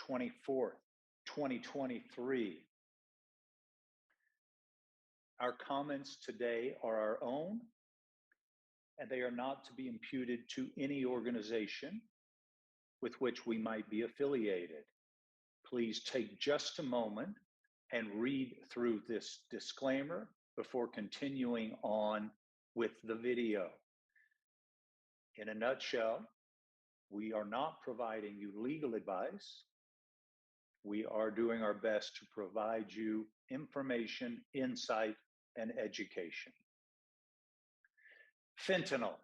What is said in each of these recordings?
24th, 2023. Our comments today are our own, and they are not to be imputed to any organization with which we might be affiliated. Please take just a moment and read through this disclaimer before continuing on with the video. In a nutshell, we are not providing you legal advice. We are doing our best to provide you information, insight, and education. Fentanyl.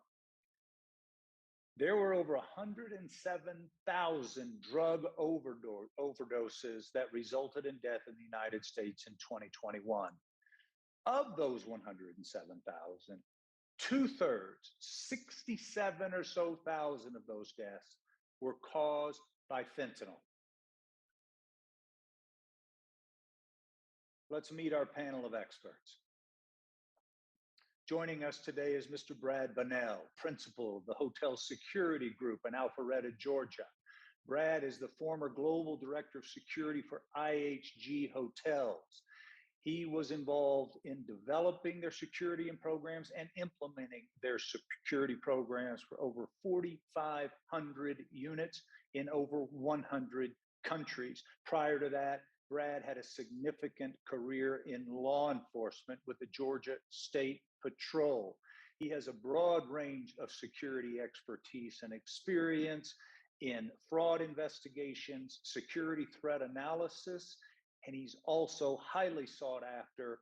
There were over 107,000 drug overdoses that resulted in death in the United States in 2021. Of those 107,000, 2/3, 67 or so thousand of those deaths were caused by fentanyl. Let's meet our panel of experts. Joining us today is Mr. Brad Bonnell, principal of the Hotel Security Group in Alpharetta, Georgia. Brad is the former global director of security for IHG Hotels. He was involved in developing their security and programs and implementing their security programs for over 4,500 units in over 100 countries. Prior to that, Brad had a significant career in law enforcement with the Georgia State Patrol. He has a broad range of security expertise and experience in fraud investigations, security threat analysis, and he's also highly sought after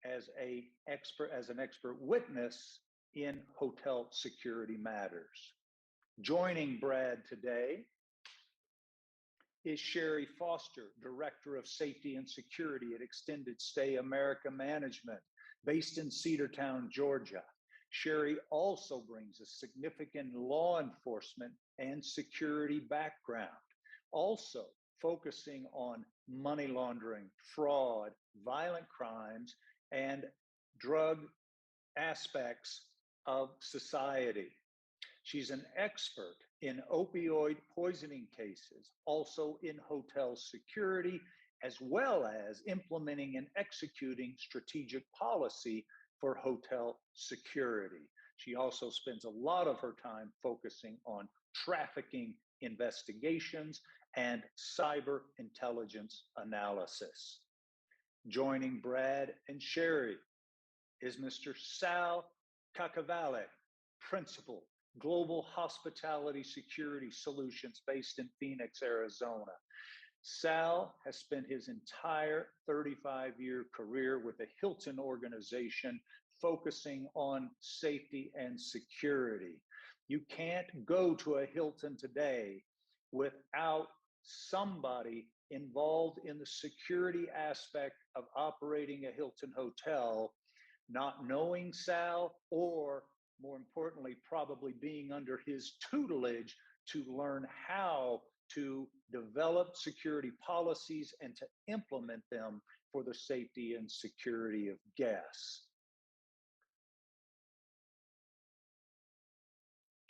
as an expert witness in hotel security matters. Joining Brad today is Sherri Foster, Director of Safety and Security at Extended Stay America Management, based in Cedartown, Georgia. Sherri also brings a significant law enforcement and security background, also focusing on money laundering, fraud, violent crimes, and drug aspects of society. She's an expert in opioid poisoning cases, also in hotel security, as well as implementing and executing strategic policy for hotel security. She also spends a lot of her time focusing on trafficking investigations and cyber intelligence analysis. Joining Brad and Sherri is Mr. Sal Caccavale, Principal, Global Hospitality Security Solutions based in Phoenix, Arizona. Sal has spent his entire 35-year career with the Hilton organization focusing on safety and security. You can't go to a Hilton today without somebody involved in the security aspect of operating a Hilton hotel, not knowing Sal, or more importantly, probably being under his tutelage to learn how to develop security policies and to implement them for the safety and security of guests.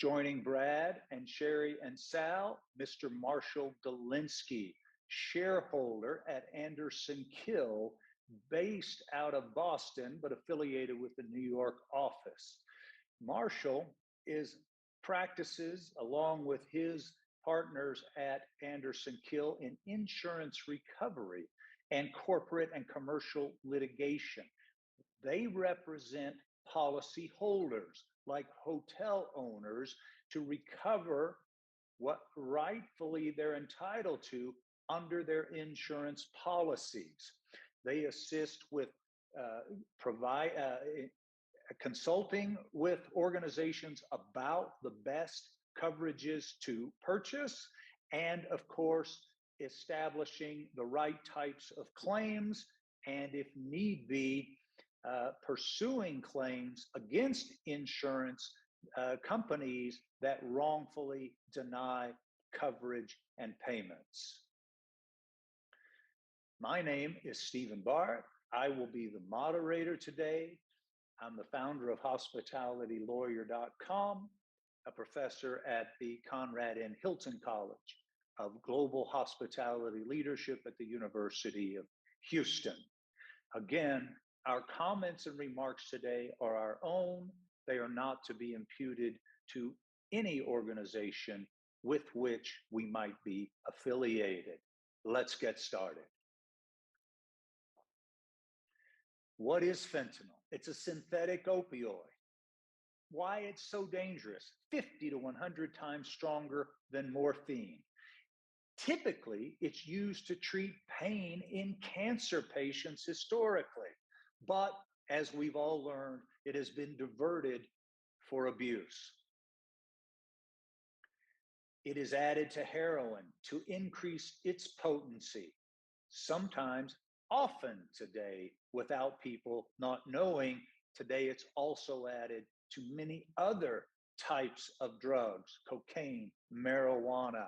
Joining Brad and Sherri and Sal, Mr. Marshall Gilinsky, shareholder at Anderson Kill, based out of Boston, but affiliated with the New York office. Marshall practices along with his partners at Anderson Kill in insurance recovery and corporate and commercial litigation. They represent policy holders like hotel owners to recover what rightfully they're entitled to under their insurance policies. They assist with consulting with organizations about the best coverages to purchase, and of course, establishing the right types of claims, and if need be, pursuing claims against insurance companies that wrongfully deny coverage and payments. My name is Stephen Barth. I will be the moderator today. I'm the founder of HospitalityLawyer.com, a professor at the Conrad N. Hilton College of Global Hospitality Leadership at the University of Houston. Again, our comments and remarks today are our own. They are not to be imputed to any organization with which we might be affiliated. Let's get started. What is fentanyl? It's a synthetic opioid. Why it's so dangerous? 50 to 100 times stronger than morphine. Typically, it's used to treat pain in cancer patients historically, but as we've all learned, it has been diverted for abuse. It is added to heroin to increase its potency, sometimes, often today, without people not knowing. Today, it's also added to many other types of drugs, cocaine, marijuana,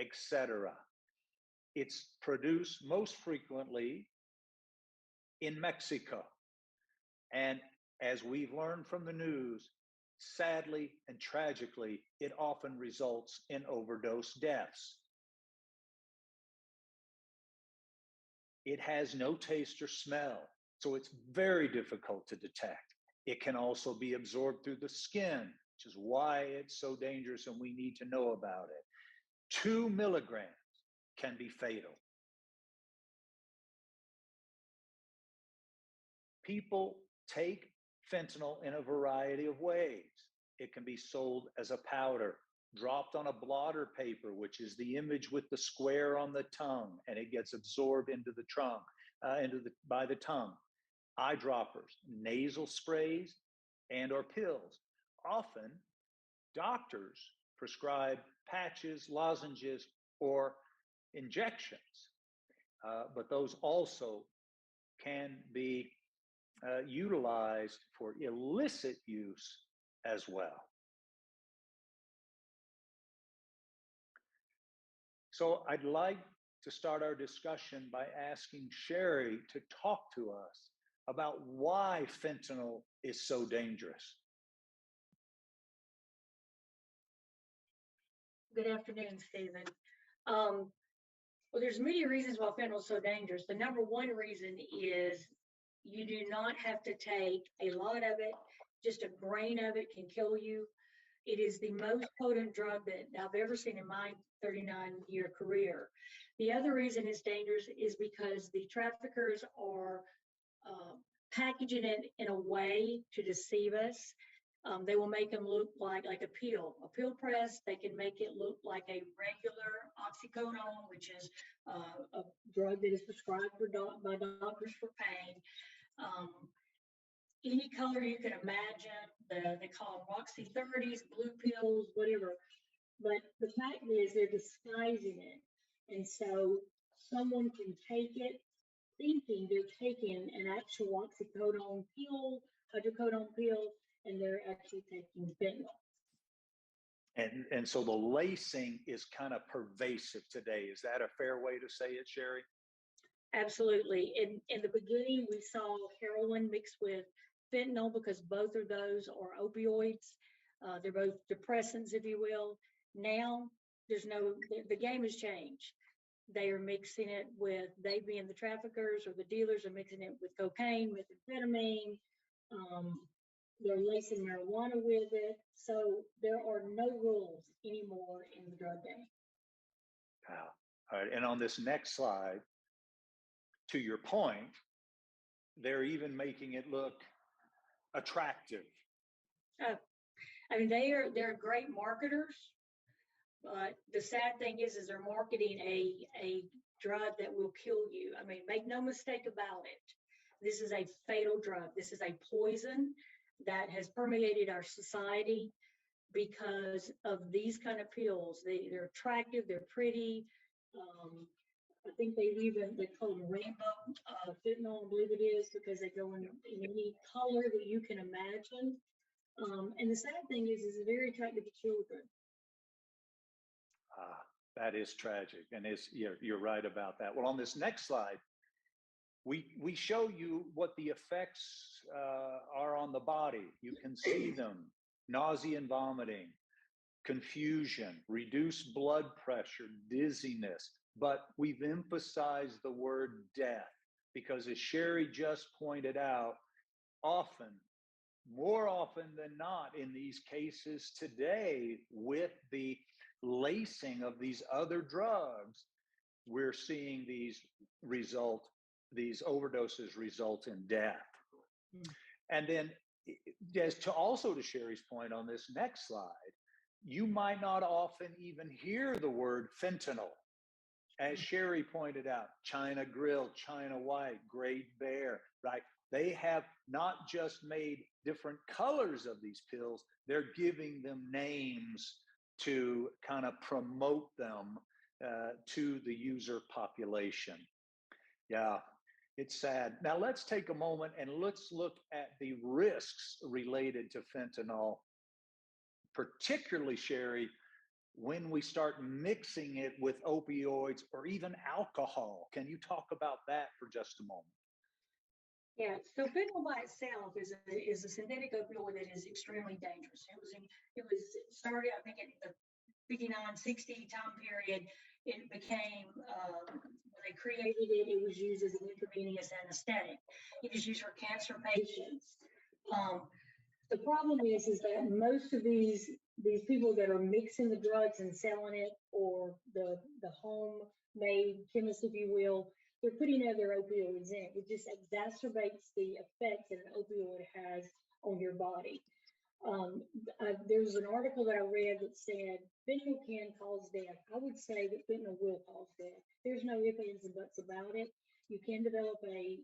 etc. It's produced most frequently in Mexico. And as we've learned from the news, sadly and tragically, it often results in overdose deaths. It has no taste or smell, so it's very difficult to detect. It can also be absorbed through the skin, which is why it's so dangerous and we need to know about it. 2 milligrams can be fatal. People take fentanyl in a variety of ways. It can be sold as a powder, dropped on a blotter paper, which is the image with the square on the tongue, and it gets absorbed into the trunk, by the tongue. Eyedroppers, nasal sprays, and or pills. Often, doctors prescribe patches, lozenges, or injections, but those also can be utilized for illicit use as well. So I'd like to start our discussion by asking Sherri to talk to us about why fentanyl is so dangerous. Good afternoon, Stephen. Well, there's many reasons why fentanyl is so dangerous. The number one reason is you do not have to take a lot of it. Just a grain of it can kill you. It is the most potent drug that I've ever seen in my 39-year career. The other reason it's dangerous is because the traffickers are packaging it in a way to deceive us. They will make them look like a pill press. They can make it look like a regular oxycodone, which is a drug that is prescribed by doctors for pain. Any color you can imagine. They call them Roxy 30s, blue pills, whatever. But the fact is they're disguising it. And so someone can take it thinking they're taking an actual oxycodone pill, hydrocodone pill, and they're actually taking fentanyl. And so the lacing is kind of pervasive today. Is that a fair way to say it, Sherri? Absolutely. In the beginning, we saw heroin mixed with fentanyl because both of those are opioids. They're both depressants, if you will. Now, the game has changed. They are mixing it with, they being the traffickers or the dealers are mixing it with cocaine, methamphetamine. They're lacing marijuana with it. So there are no rules anymore in the drug game. Wow. All right. And on this next slide, to your point, they're even making it look attractive. I mean, they're great marketers, but the sad thing is they're marketing a drug that will kill you. I mean, make no mistake about it. This is a fatal drug. This is a poison that has permeated our society because of these kind of pills. They're attractive, they're pretty. I think they call them rainbow fentanyl, I believe it is, because they go in any color that you can imagine. And the sad thing is it's very attractive to children. That is tragic, and you're right about that. Well, on this next slide, we show you what the effects are on the body. You can see them: nausea and vomiting, confusion, reduced blood pressure, dizziness, but we've emphasized the word death because, as Sherri just pointed out, often, more often than not, in these cases today, with the lacing of these other drugs, we're seeing these overdoses result in death. And then, as to Sherri's point on this next slide, you might not often even hear the word fentanyl. As Sherri pointed out, China Grill, China White, Great Bear, right? They have not just made different colors of these pills, they're giving them names to kind of promote them to the user population. Yeah, it's sad. Now let's take a moment and let's look at the risks related to fentanyl, particularly, Sherri, when we start mixing it with opioids or even alcohol. Can you talk about that for just a moment? Yeah, so fentanyl by itself is a synthetic opioid that is extremely dangerous. It was started, I think, in the 59-60 time period. It became, when they created it, it was used as an intravenous anesthetic. It is used for cancer patients. The problem is that most of these people that are mixing the drugs and selling it, or the homemade chemists, if you will, they're putting other opioids in. It just exacerbates the effects that an opioid has on your body. There was an article that I read that said fentanyl can cause death. I would say that fentanyl will cause death. There's no ifs, ands, and buts about it. You can develop a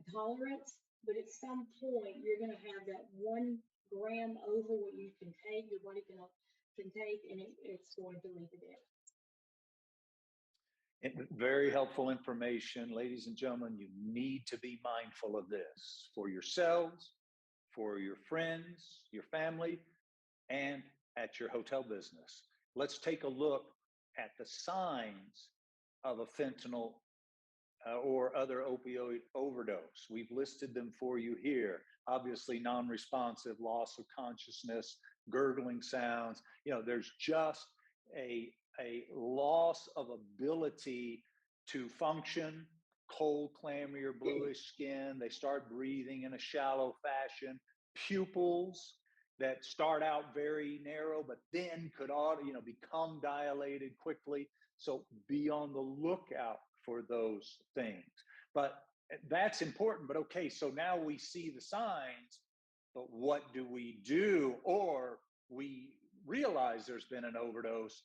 tolerance, but at some point you're going to have that 1 gram over what you can take, your body can take, and it's going to lead to death. Very helpful information. Ladies and gentlemen, you need to be mindful of this for yourselves, for your friends, your family, and at your hotel business. Let's take a look at the signs of a fentanyl or other opioid overdose. We've listed them for you here. Obviously, non-responsive, loss of consciousness, gurgling sounds. There's just a loss of ability to function, cold, clammy, or bluish skin. They start breathing in a shallow fashion. Pupils that start out very narrow, but then could become dilated quickly. So be on the lookout for those things. But that's important. But okay, so now we see the signs, but what do we do? Or we realize there's been an overdose.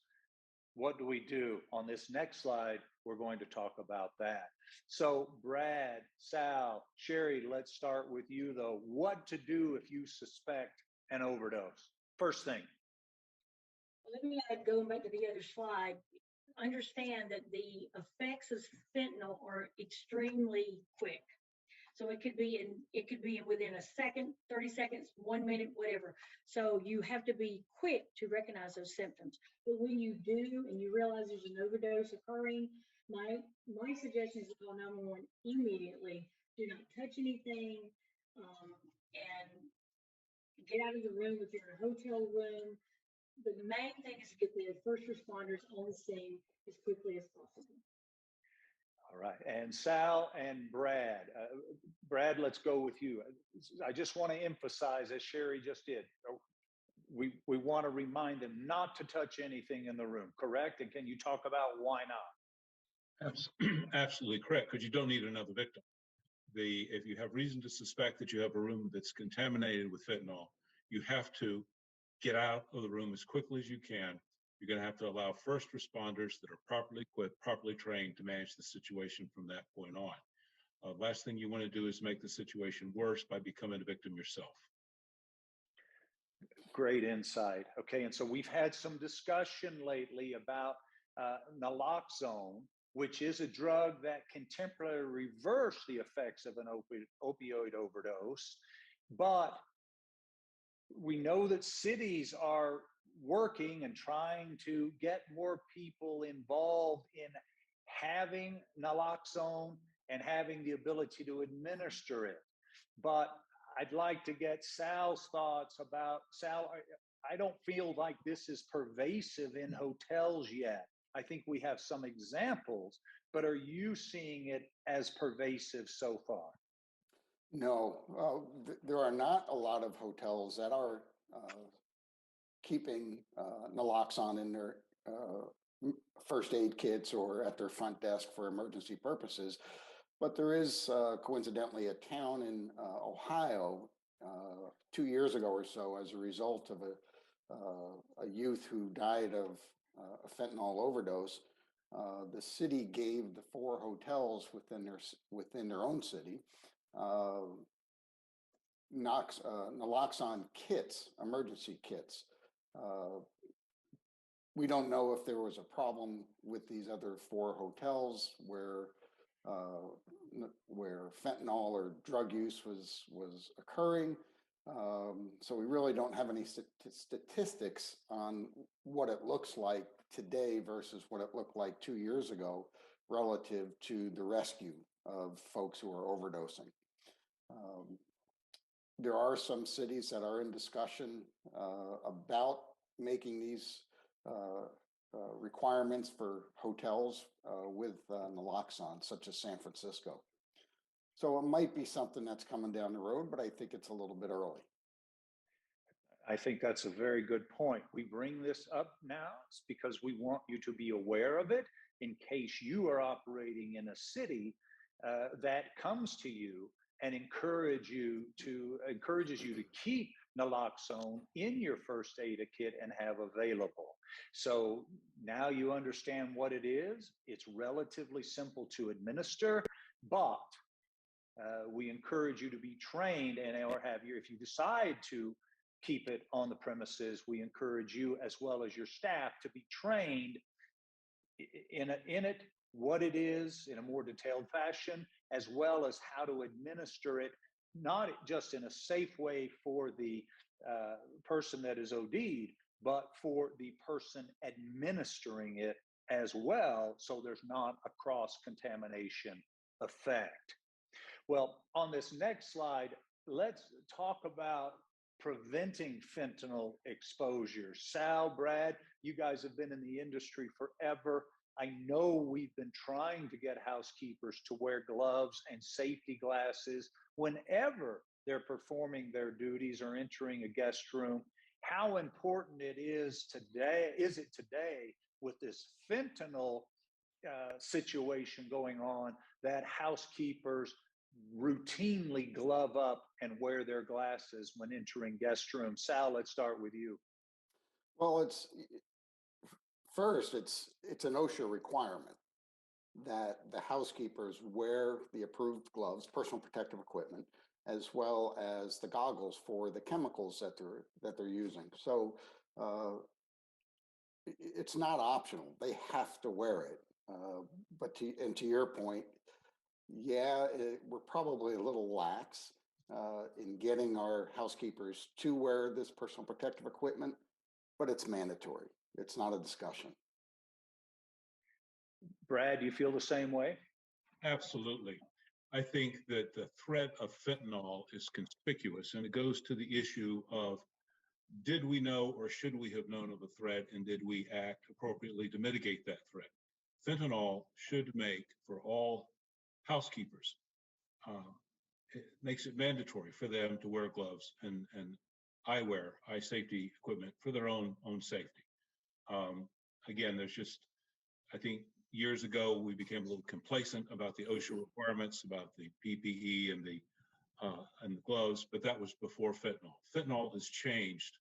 What do we do? On this next slide, we're going to talk about that. So Brad, Sal, Sherri, let's start with you though. What to do if you suspect an overdose? First thing. Let me going back to the other slide. Understand that the effects of fentanyl are extremely quick. So it could be within a second, 30 seconds, 1 minute, whatever. So you have to be quick to recognize those symptoms. But when you do and you realize there's an overdose occurring, my suggestion is to call 911 immediately. Do not touch anything, and get out of the room if you're in a hotel room. But the main thing is to get the first responders on the scene as quickly as possible. All right, and Sal and Brad. Brad, let's go with you. I just want to emphasize, as Sherri just did, we want to remind them not to touch anything in the room, correct? And can you talk about why not? Absolutely correct, because you don't need another victim. If you have reason to suspect that you have a room that's contaminated with fentanyl, you have to get out of the room as quickly as you can. You're going to have to allow first responders that are properly equipped, properly trained to manage the situation from that point on. Last thing you want to do is make the situation worse by becoming a victim yourself. Great insight. Okay, and so we've had some discussion lately about naloxone, which is a drug that can temporarily reverse the effects of an opioid overdose. But we know that cities are working and trying to get more people involved in having naloxone and having the ability to administer it. But I'd like to get Sal's thoughts about, Sal, I don't feel like this is pervasive in hotels yet. I think we have some examples, but are you seeing it as pervasive so far? No, there are not a lot of hotels that are keeping naloxone in their first aid kits or at their front desk for emergency purposes. But there is coincidentally a town in Ohio 2 years ago or so, as a result of a youth who died of a fentanyl overdose. The city gave the 4 hotels within their own city naloxone kits, emergency kits. We don't know if there was a problem with these other 4 hotels where fentanyl or drug use was occurring. So we really don't have any statistics on what it looks like today versus what it looked like 2 years ago relative to the rescue of folks who are overdosing. There are some cities that are in discussion about making these requirements for hotels with naloxone, such as San Francisco. So it might be something that's coming down the road, but I think it's a little bit early. I think that's a very good point. We bring this up now because we want you to be aware of it in case you are operating in a city that comes to you and encourages you to keep naloxone in your first aid kit and have available. So now you understand what it is. It's relatively simple to administer, but we encourage you to be trained if you decide to keep it on the premises, we encourage you as well as your staff to be trained in it, what it is in a more detailed fashion, as well as how to administer it, not just in a safe way for the person that is OD'd, but for the person administering it as well, so there's not a cross-contamination effect. Well, on this next slide, let's talk about preventing fentanyl exposure. Sal, Brad, you guys have been in the industry forever. I know we've been trying to get housekeepers to wear gloves and safety glasses whenever they're performing their duties or entering a guest room. How important it is today with this fentanyl situation going on that housekeepers routinely glove up and wear their glasses when entering guest rooms. Sal, let's start with you. Well, it's an OSHA requirement that the housekeepers wear the approved gloves, personal protective equipment, as well as the goggles for the chemicals that they're using. So it's not optional; they have to wear it. But to your point, yeah, we're probably a little lax in getting our housekeepers to wear this personal protective equipment, but it's mandatory. It's not a discussion. Brad, do you feel the same way? Absolutely. I think that the threat of fentanyl is conspicuous, and it goes to the issue of, did we know or should we have known of a threat, and did we act appropriately to mitigate that threat? Fentanyl should make for all housekeepers, it makes it mandatory for them to wear gloves and eyewear, eye safety equipment for their own safety. Again, I think years ago we became a little complacent about the OSHA requirements, about the PPE and the gloves, but that was before fentanyl. Fentanyl has changed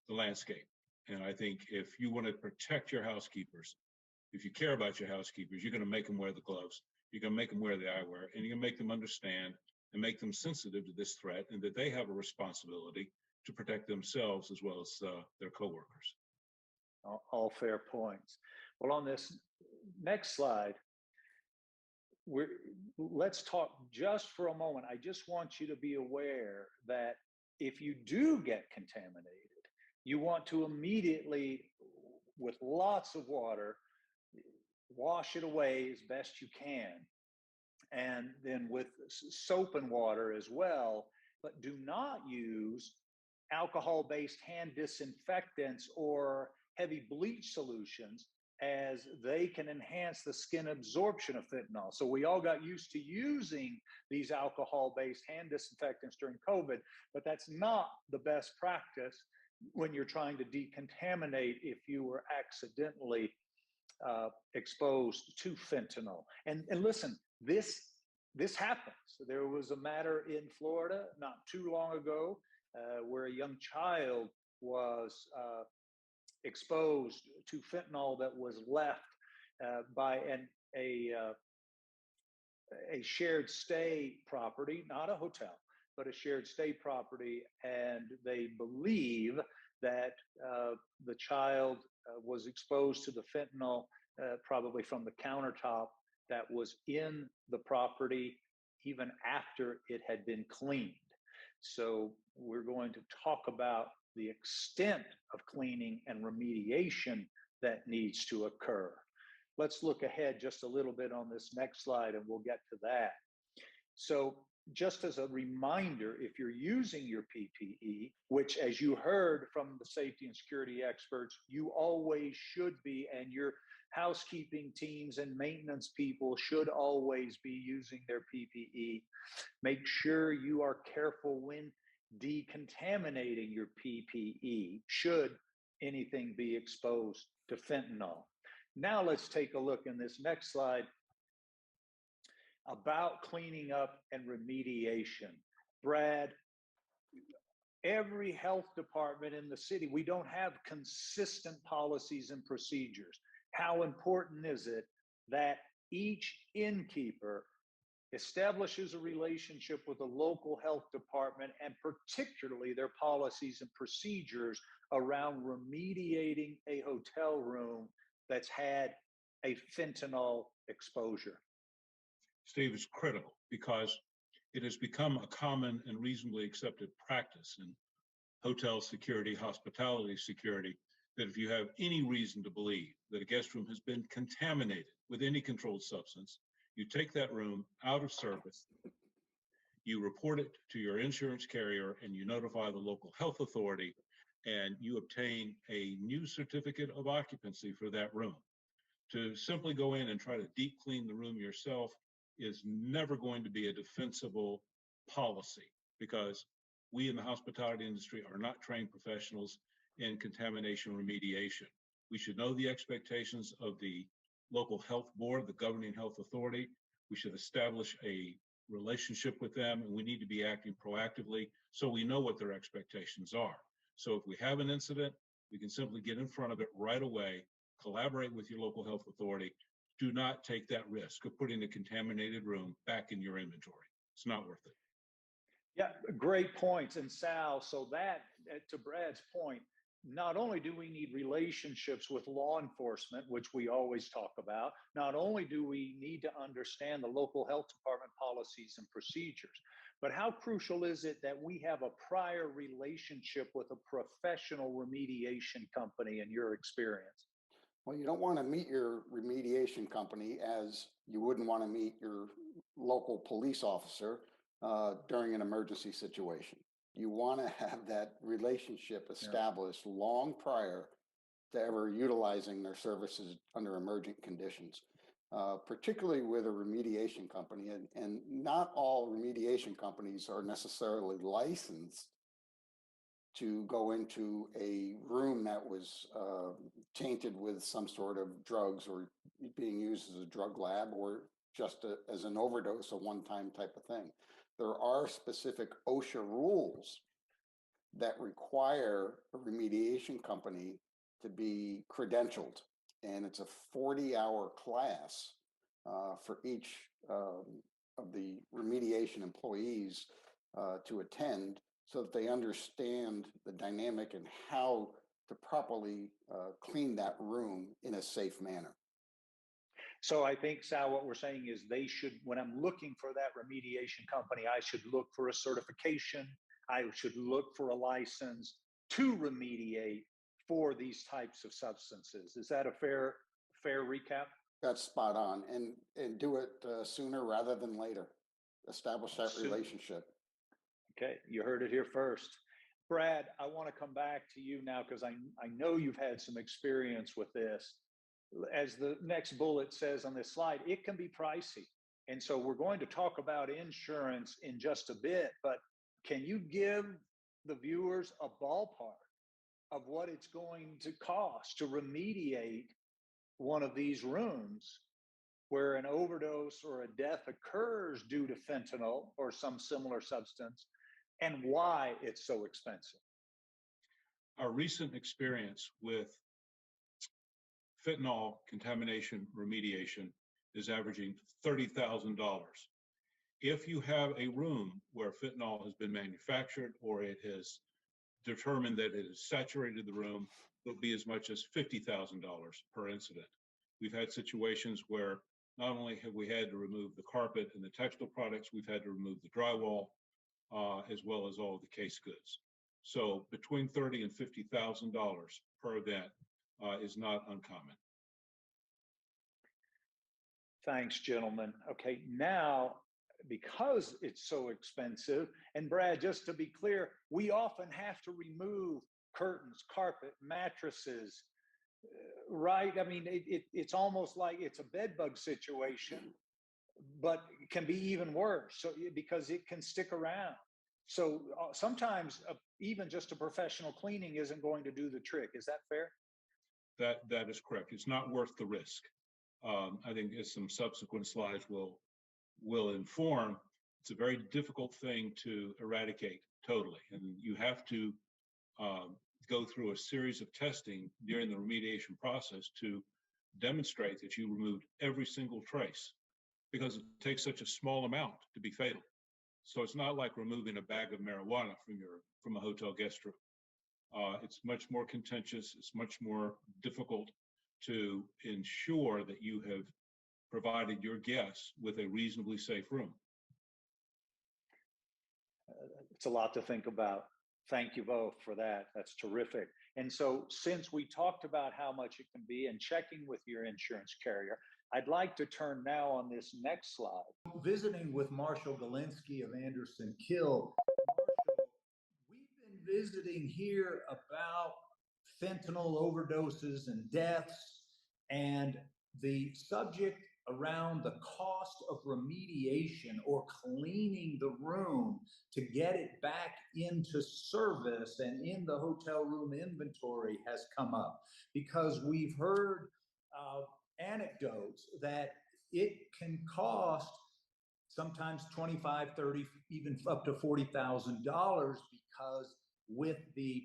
the landscape, and I think if you want to protect your housekeepers, if you care about your housekeepers, you're going to make them wear the gloves. You're going to make them wear the eyewear, and you're going to make them understand and make them sensitive to this threat, and that they have a responsibility to protect themselves as well as their coworkers. All fair points. Well, on this next slide, let's talk just for a moment. I just want you to be aware that if you do get contaminated, you want to immediately, with lots of water, wash it away as best you can. And then with soap and water as well, but do not use alcohol-based hand disinfectants or heavy bleach solutions, as they can enhance the skin absorption of fentanyl. So we all got used to using these alcohol-based hand disinfectants during COVID, but that's not the best practice when you're trying to decontaminate if you were accidentally exposed to fentanyl. And listen, this happens. There was a matter in Florida not too long ago where a young child was exposed to fentanyl that was left by a shared stay property, not a hotel, but a shared stay property. And they believe that the child was exposed to the fentanyl probably from the countertop that was in the property even after it had been cleaned. So we're going to talk about the extent of cleaning and remediation that needs to occur. Let's look ahead just a little bit on this next slide and we'll get to that. So just as a reminder, if you're using your PPE, which as you heard from the safety and security experts, you always should be, and your housekeeping teams and maintenance people should always be using their PPE. Make sure you are careful when decontaminating your PPE should anything be exposed to fentanyl. Now let's take a look in this next slide about cleaning up and remediation. Brad, every health department in the city, we don't have consistent policies and procedures. How important is it that each innkeeper establishes a relationship with the local health department, and particularly their policies and procedures around remediating a hotel room that's had a fentanyl exposure? Steve, is critical because it has become a common and reasonably accepted practice in hotel security, hospitality security, that if you have any reason to believe that a guest room has been contaminated with any controlled substance, you take that room out of service, you report it to your insurance carrier, and you notify the local health authority, and you obtain a new certificate of occupancy for that room. To simply go in and try to deep clean the room yourself is never going to be a defensible policy, because we in the hospitality industry are not trained professionals in contamination remediation. We should know the expectations of the local health board, the governing health authority. We should establish a relationship with them, and we need to be acting proactively so we know what their expectations are. So if we have an incident, we can simply get in front of it right away, collaborate with your local health authority. Do not take that risk of putting a contaminated room back in your inventory. It's not worth it. Yeah, great points. And Sal, so that, to Brad's point, not only do we need relationships with law enforcement, which we always talk about, not only do we need to understand the local health department policies and procedures, but how crucial is it that we have a prior relationship with a professional remediation company in your experience? Well, you don't want to meet your remediation company as you wouldn't want to meet your local police officer during an emergency situation. You want to have that relationship established long prior to ever utilizing their services under emergent conditions, particularly with a remediation company. And not all remediation companies are necessarily licensed to go into a room that was tainted with some sort of drugs or being used as a drug lab or just as an overdose, a one-time type of thing. There are specific OSHA rules that require a remediation company to be credentialed, and it's a 40-hour class for each of the remediation employees to attend, so that they understand the dynamic and how to properly clean that room in a safe manner. So I think, Sal, what we're saying is they should, when I'm looking for that remediation company, I should look for a certification. I should look for a license to remediate for these types of substances. Is that a fair recap? That's spot on, and do it sooner rather than later. Establish that relationship. Okay, you heard it here first. Brad, I want to come back to you now because I know you've had some experience with this. As the next bullet says on this slide, it can be pricey. And so we're going to talk about insurance in just a bit, but can you give the viewers a ballpark of what it's going to cost to remediate one of these rooms where an overdose or a death occurs due to fentanyl or some similar substance, and why it's so expensive? Our recent experience with fentanyl contamination remediation is averaging $30,000. If you have a room where fentanyl has been manufactured or it has determined that it has saturated the room, it'll be as much as $50,000 per incident. We've had situations where not only have we had to remove the carpet and the textile products, we've had to remove the drywall, as well as all of the case goods. So between $30,000 and $50,000 per event is not uncommon. Thanks, gentlemen. Okay, now, because it's so expensive, and Brad, just to be clear, we often have to remove curtains, carpet, mattresses, right? I mean, it's almost like it's a bed bug situation, but it can be even worse. So because it can stick around. So sometimes even just a professional cleaning isn't going to do the trick. Is that fair? That is correct. It's not worth the risk. I think as some subsequent slides will inform, it's a very difficult thing to eradicate totally. And you have to go through a series of testing during the remediation process to demonstrate that you removed every single trace, because it takes such a small amount to be fatal. So it's not like removing a bag of marijuana from a hotel guest room. It's much more contentious. It's much more difficult to ensure that you have provided your guests with a reasonably safe room. It's a lot to think about. Thank you both for that. That's terrific. And so since we talked about how much it can be and checking with your insurance carrier, I'd like to turn now on this next slide. Visiting with Marshall Gilinsky of Anderson Kill. Marshall, we've been visiting here about fentanyl overdoses and deaths, and the subject around the cost of remediation or cleaning the room to get it back into service and in the hotel room inventory has come up, because we've heard anecdotes that it can cost sometimes 25, 30, even up to $40,000, because with the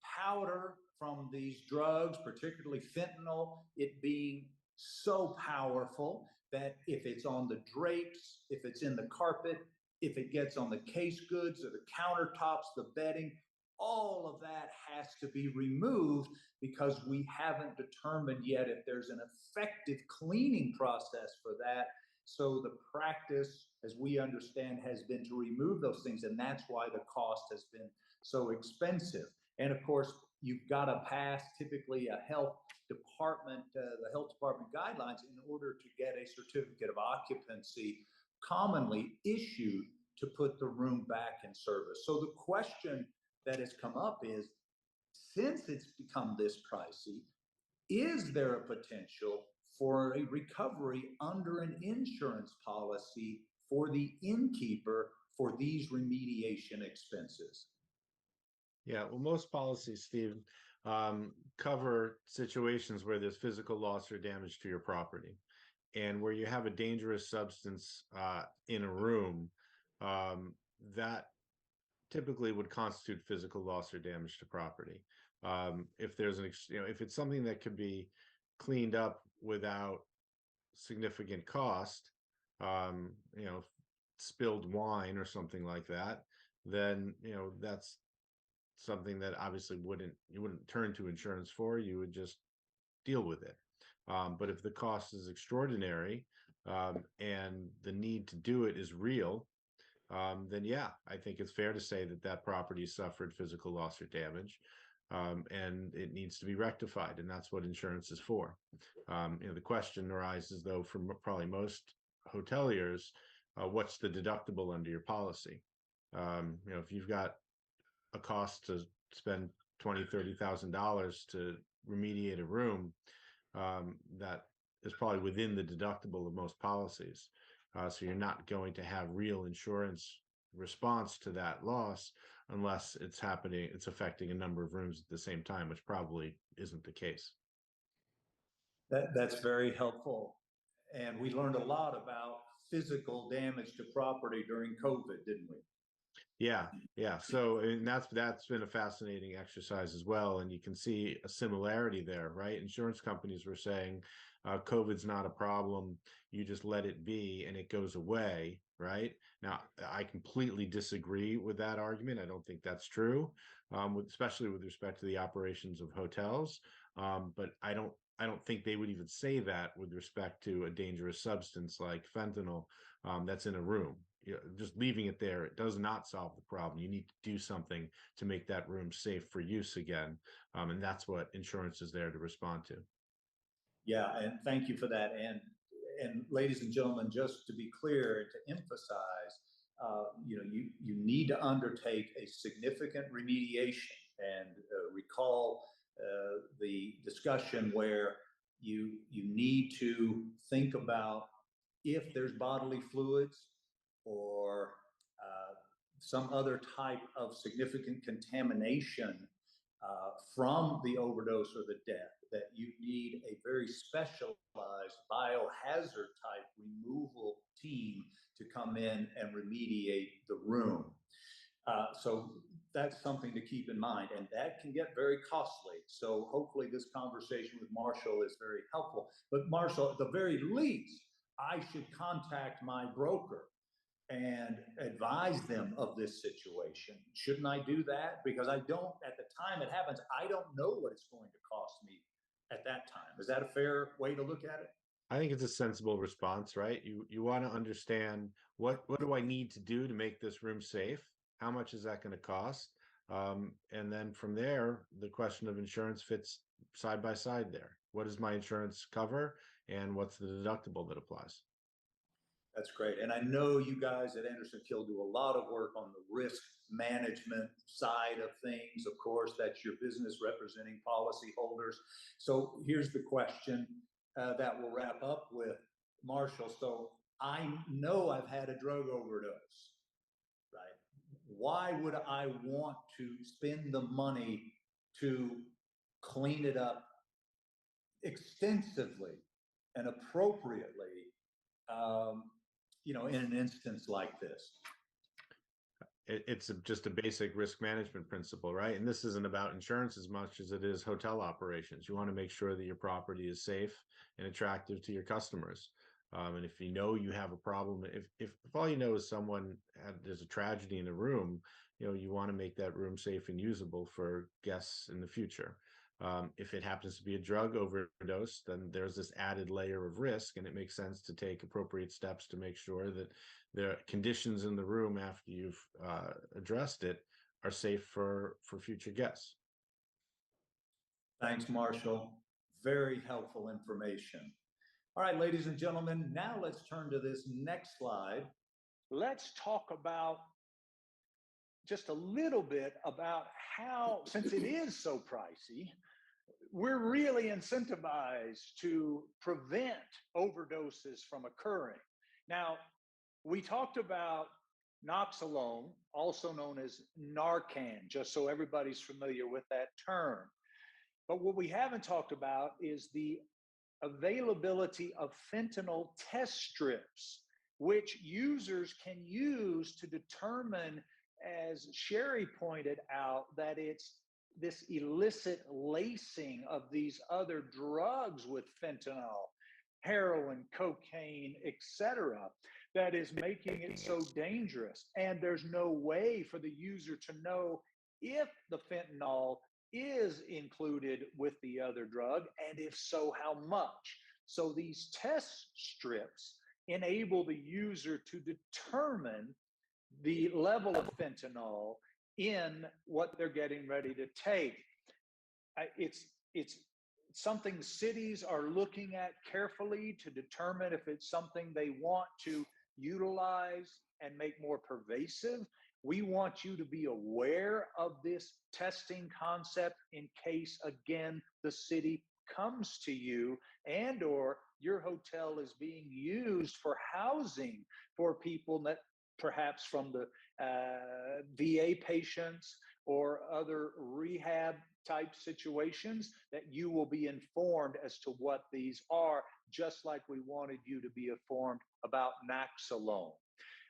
powder from these drugs, particularly fentanyl, it being so powerful that if it's on the drapes, if it's in the carpet, if it gets on the case goods or the countertops, the bedding, all of that has to be removed, because we haven't determined yet if there's an effective cleaning process for that. So the practice, as we understand, has been to remove those things, and that's why the cost has been so expensive. And of course, you've got to pass typically a health department, the health department guidelines in order to get a certificate of occupancy commonly issued to put the room back in service. So the question that has come up is, since it's become this pricey, is there a potential for a recovery under an insurance policy for the innkeeper for these remediation expenses? Yeah, well, most policies, Steve, cover situations where there's physical loss or damage to your property, and where you have a dangerous substance in a room, that typically would constitute physical loss or damage to property. If there's if it's something that could be cleaned up without significant cost, spilled wine or something like that, then that's something that obviously you wouldn't turn to insurance for. You would just deal with it. But if the cost is extraordinary and the need to do it is real, then yeah, I think it's fair to say that that property suffered physical loss or damage, and it needs to be rectified, and that's what insurance is for. The question arises, though, from probably most hoteliers, what's the deductible under your policy? If you've got a cost to spend $20,000-$30,000 to remediate a room, that is probably within the deductible of most policies. So you're not going to have real insurance response to that loss unless it's affecting a number of rooms at the same time, which probably isn't the case. That's very helpful. And we learned a lot about physical damage to property during COVID, didn't we? Yeah. So, and that's been a fascinating exercise as well. And you can see a similarity there, right? Insurance companies were saying, COVID's not a problem. You just let it be and it goes away, right? Now, I completely disagree with that argument. I don't think that's true, especially with respect to the operations of hotels. But I don't think they would even say that with respect to a dangerous substance like fentanyl, that's in a room. Just leaving it there, it does not solve the problem. You need to do something to make that room safe for use again. And that's what insurance is there to respond to. Yeah, and thank you for that. And ladies and gentlemen, just to be clear, to emphasize, you need to undertake a significant remediation, and recall the discussion where you need to think about if there's bodily fluids or some other type of significant contamination from the overdose or the death, that you need a very specialized biohazard type removal team to come in and remediate the room. So that's something to keep in mind, and that can get very costly. So hopefully this conversation with Marshall is very helpful. But Marshall, at the very least, I should contact my broker and advise them of this situation. Shouldn't I do that? Because I don't, at the time it happens, I don't know what it's going to cost me at that time. Is that a fair way to look at it? I think it's a sensible response, right? You want to understand what do I need to do to make this room safe? How much is that going to cost? And then from there, the question of insurance fits side by side there. What does my insurance cover, and what's the deductible that applies? That's great. And I know you guys at Anderson Kill do a lot of work on the risk management side of things. Of course, that's your business representing policyholders. So here's the question that we'll wrap up with, Marshall. So I know I've had a drug overdose, right? Why would I want to spend the money to clean it up extensively and appropriately, in an instance like this? It's just a basic risk management principle, right? And this isn't about insurance as much as it is hotel operations. You want to make sure that your property is safe and attractive to your customers. And if you know you have a problem, if all you know is there's a tragedy in a room, you want to make that room safe and usable for guests in the future. If it happens to be a drug overdose, then there's this added layer of risk, and it makes sense to take appropriate steps to make sure that the conditions in the room after you've addressed it are safe for future guests. Thanks, Marshall. Very helpful information. All right, ladies and gentlemen, now let's turn to this next slide. Let's talk about just a little bit about how, since it is so pricey, we're really incentivized to prevent overdoses from occurring. Now, we talked about Noxalone, also known as Narcan, just so everybody's familiar with that term. But what we haven't talked about is the availability of fentanyl test strips, which users can use to determine, as Sherri pointed out, that it's this illicit lacing of these other drugs with fentanyl, heroin, cocaine, etc., that is making it so dangerous. And there's no way for the user to know if the fentanyl is included with the other drug, and if so, how much. So these test strips enable the user to determine the level of fentanyl in what they're getting ready to take. It's something cities are looking at carefully to determine if it's something they want to utilize and make more pervasive, We want you to be aware of this testing concept in case, again, the city comes to you and or your hotel is being used for housing for people that perhaps from the VA patients or other rehab type situations, that you will be informed as to what these are, just like we wanted you to be informed about Naxalone.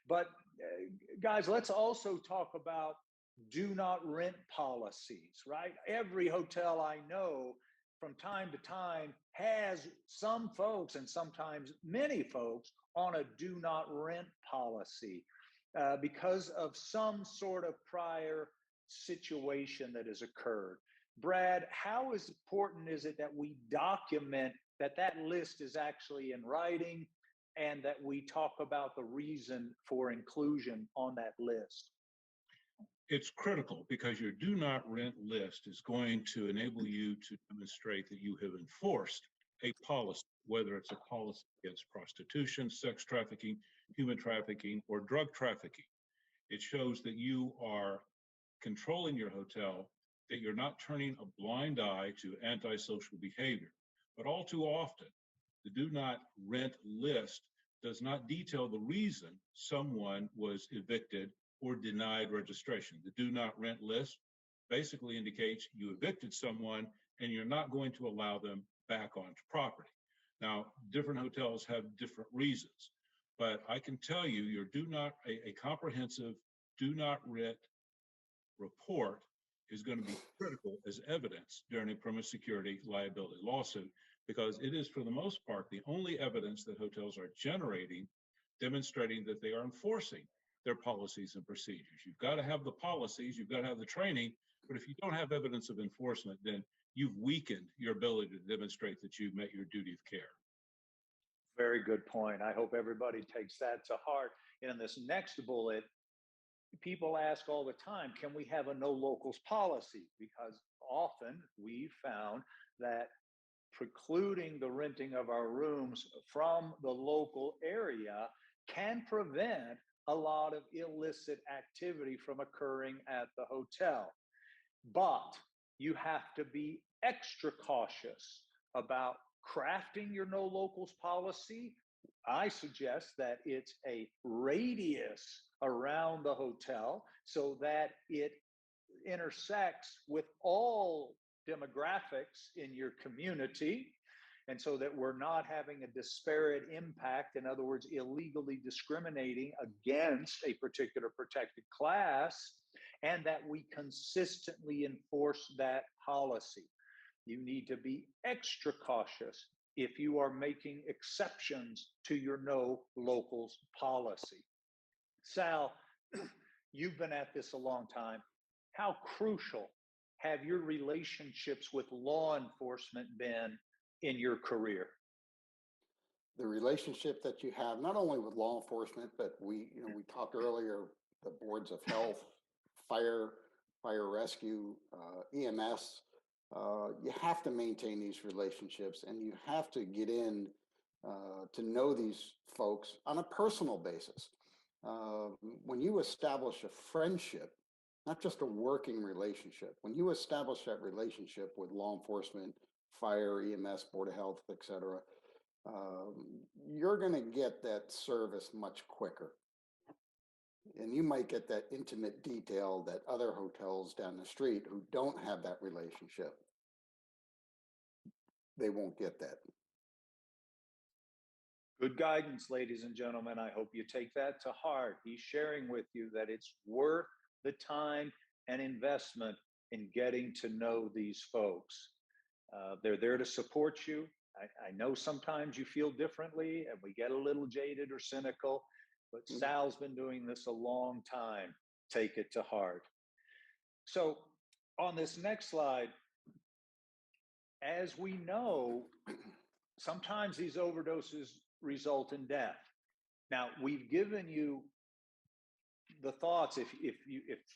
But guys, let's also talk about do not rent policies, right? Every hotel I know from time to time has some folks, and sometimes many folks, on a do not rent policy because of some sort of prior situation that has occurred. Brad, how important is it that we document that that list is actually in writing and that we talk about the reason for inclusion on that list? It's critical because your do not rent list is going to enable you to demonstrate that you have enforced a policy, whether it's a policy against prostitution, sex trafficking, human trafficking, or drug trafficking. It shows that you are controlling your hotel, that you're not turning a blind eye to antisocial behavior. But all too often, the do not rent list does not detail the reason someone was evicted or denied registration. The do not rent list basically indicates you evicted someone and you're not going to allow them back onto property. Now, different hotels have different reasons, but I can tell you your a comprehensive do not rent report is going to be critical as evidence during a premise security liability lawsuit, because it is, for the most part, the only evidence that hotels are generating demonstrating that they are enforcing their policies and procedures. You've got to have the policies, you've got to have the training, but if you don't have evidence of enforcement, then you've weakened your ability to demonstrate that you've met your duty of care. Very good point. I hope everybody takes that to heart. And in this next bullet, people ask all the time, can we have a no locals policy? Because often we've found that precluding the renting of our rooms from the local area can prevent a lot of illicit activity from occurring at the hotel. But you have to be extra cautious about crafting your no locals policy. I suggest that it's a radius around the hotel so that it intersects with all demographics in your community, and so that we're not having a disparate impact, in other words, illegally discriminating against a particular protected class, and that we consistently enforce that policy. You need to be extra cautious if you are making exceptions to your no locals policy. Sal, you've been at this a long time. How crucial have your relationships with law enforcement been in your career? The relationship that you have, not only with law enforcement, but we talked earlier, the boards of health, fire rescue, EMS, you have to maintain these relationships, and you have to get in to know these folks on a personal basis. When you establish a friendship, not just a working relationship, when you establish that relationship with law enforcement, fire, EMS, board of health, et cetera, you're going to get that service much quicker. And you might get that intimate detail that other hotels down the street who don't have that relationship, they won't get that. Good guidance, ladies and gentlemen. I hope you take that to heart. He's sharing with you that it's worth the time and investment in getting to know these folks. They're there to support you. I know sometimes you feel differently and we get a little jaded or cynical, but Sal's been doing this a long time. Take it to heart. So on this next slide, as we know, sometimes these overdoses result in death. Now, we've given you the thoughts, if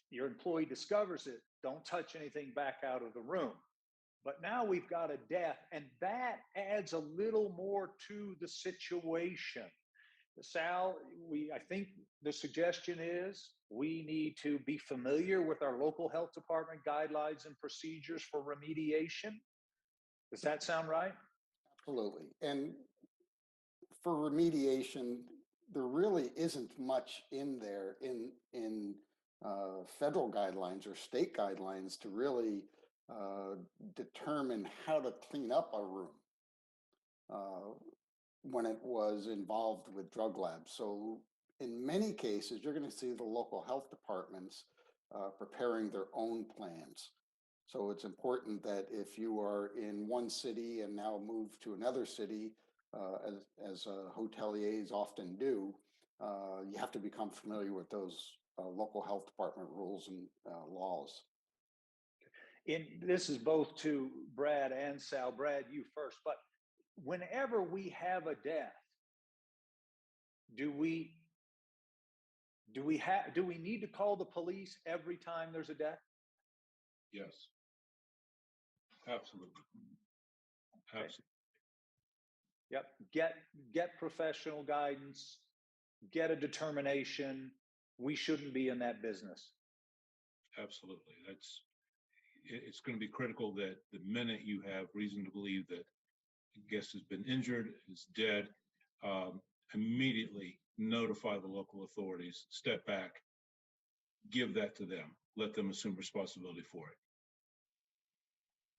your employee discovers it, don't touch anything back out of the room. But now we've got a death, and that adds a little more to the situation. Sal, I think the suggestion is we need to be familiar with our local health department guidelines and procedures for remediation. Does that sound right? Absolutely. And for remediation, there really isn't much in there in federal guidelines or state guidelines to really determine how to clean up a room when it was involved with drug labs. So in many cases, you're going to see the local health departments preparing their own plans. So it's important that if you are in one city and now move to another city, as hoteliers often do, you have to become familiar with those local health department rules and laws. This is both to Brad and Sal. Brad, you first, but whenever we have a death, do we need to call the police every time there's a death? Yes. Absolutely. Okay. Absolutely. Yep. Get professional guidance, get a determination. We shouldn't be in that business. Absolutely. It's going to be critical that the minute you have reason to believe that a guest has been injured, is dead, immediately notify the local authorities, step back, give that to them, let them assume responsibility for it.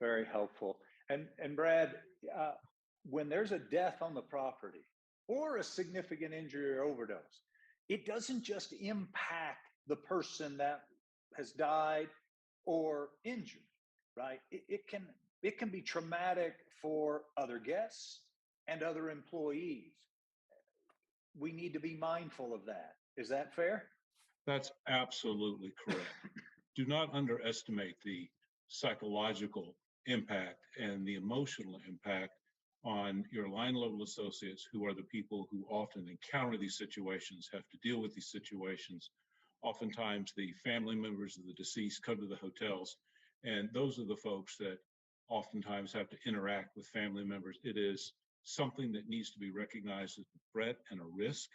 Very helpful. And Brad, when there's a death on the property or a significant injury or overdose, it doesn't just impact the person that has died or injured, right? It can be traumatic for other guests and other employees. We need to be mindful of that. Is that fair? That's absolutely correct. Do not underestimate the psychological impact and the emotional impact on your line level associates, who are the people who often encounter these situations, have to deal with these situations. Oftentimes the family members of the deceased come to the hotels, and those are the folks that oftentimes have to interact with family members. It is something that needs to be recognized as a threat and a risk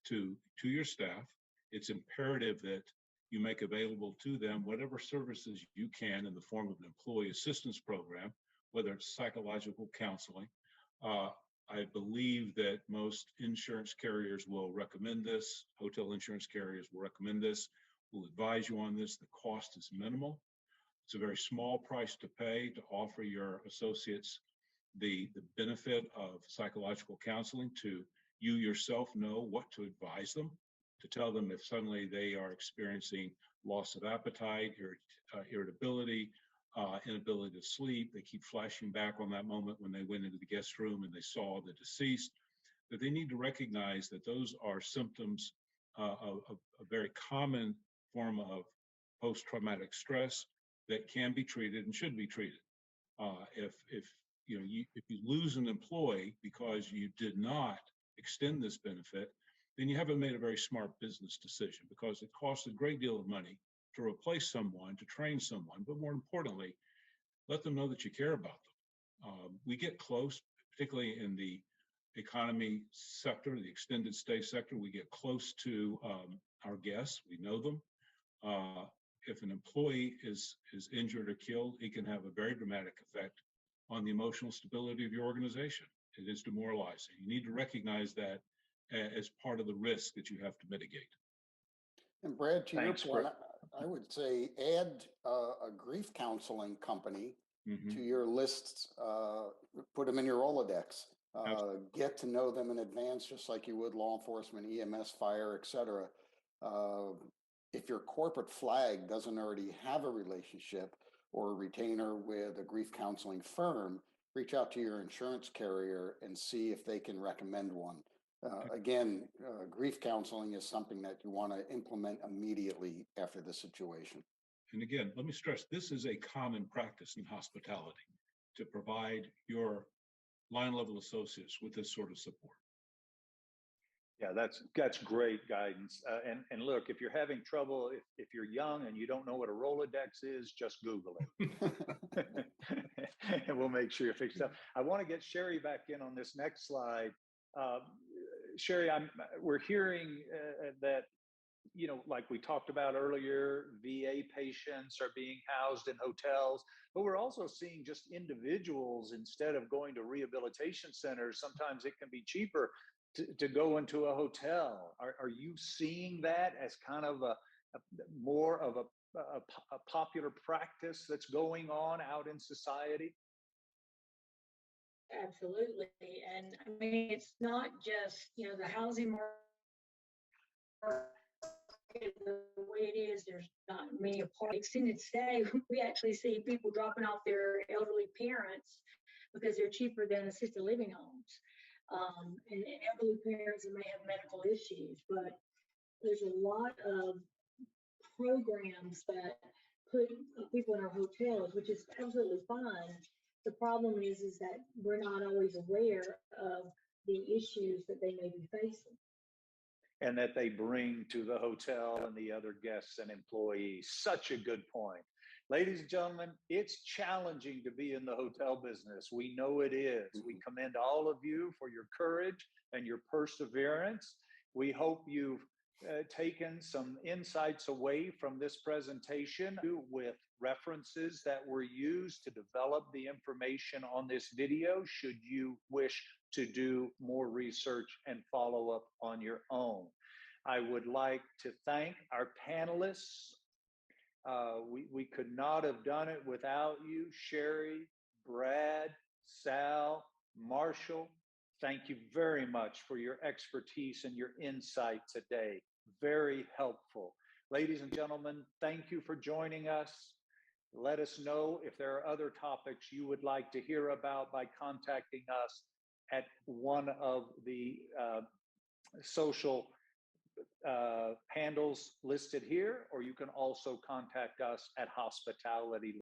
to your staff. It's imperative that you make available to them whatever services you can in the form of an employee assistance program, whether it's psychological counseling. I believe that most insurance carriers will recommend this. Hotel insurance carriers will recommend this, will advise you on this. The cost is minimal. It's a very small price to pay to offer your associates the benefit of psychological counseling, to you yourself know what to advise them, to tell them if suddenly they are experiencing loss of appetite, irritability, inability to sleep. They keep flashing back on that moment when they went into the guest room and they saw the deceased, that they need to recognize that those are symptoms of a very common form of post-traumatic stress that can be treated and should be treated. If you lose an employee because you did not extend this benefit, then you haven't made a very smart business decision, because it costs a great deal of money to replace someone, to train someone, but more importantly, let them know that you care about them. We get close, particularly in the economy sector, the extended stay sector, we get close to our guests, we know them. If an employee is injured or killed, it can have a very dramatic effect on the emotional stability of your organization. It is demoralizing. You need to recognize that as part of the risk that you have to mitigate. And Brad, to Thanks, your point, Brad. I would say add a grief counseling company Mm-hmm. to your lists, put them in your Rolodex, get to know them in advance, just like you would law enforcement, EMS, fire, etc. If your corporate flag doesn't already have a relationship or a retainer with a grief counseling firm, reach out to your insurance carrier and see if they can recommend one. Again, grief counseling is something that you want to implement immediately after the situation. And again, let me stress, this is a common practice in hospitality, to provide your line level associates with this sort of support. Yeah, that's great guidance. And look, if you're having trouble, if you're young and you don't know what a Rolodex is, just Google it. And we'll make sure you fix it up. I want to get Sherri back in on this next slide. Sherri, we're hearing that, like we talked about earlier, VA patients are being housed in hotels, but we're also seeing just individuals, instead of going to rehabilitation centers, sometimes it can be cheaper to go into a hotel. Are you seeing that as kind of more of a popular practice that's going on out in society? Absolutely. And I mean, it's not just, the housing market the way it is. There's not many apartments. Extended stay, we actually see people dropping off their elderly parents because they're cheaper than assisted living homes. And elderly parents that may have medical issues, but there's a lot of programs that put people in our hotels, which is absolutely fine. The problem is that we're not always aware of the issues that they may be facing. And that they bring to the hotel and the other guests and employees. Such a good point. Ladies and gentlemen, it's challenging to be in the hotel business. We know it is. We commend all of you for your courage and your perseverance. We hope you've taken some insights away from this presentation with references that were used to develop the information on this video, should you wish to do more research and follow up on your own. I would like to thank our panelists. We could not have done it without you, Sherri, Brad, Sal, Marshall. Thank you very much for your expertise and your insight today. Very helpful. Ladies and gentlemen, thank you for joining us. Let us know if there are other topics you would like to hear about by contacting us at one of the social handles listed here, or you can also contact us at hospitality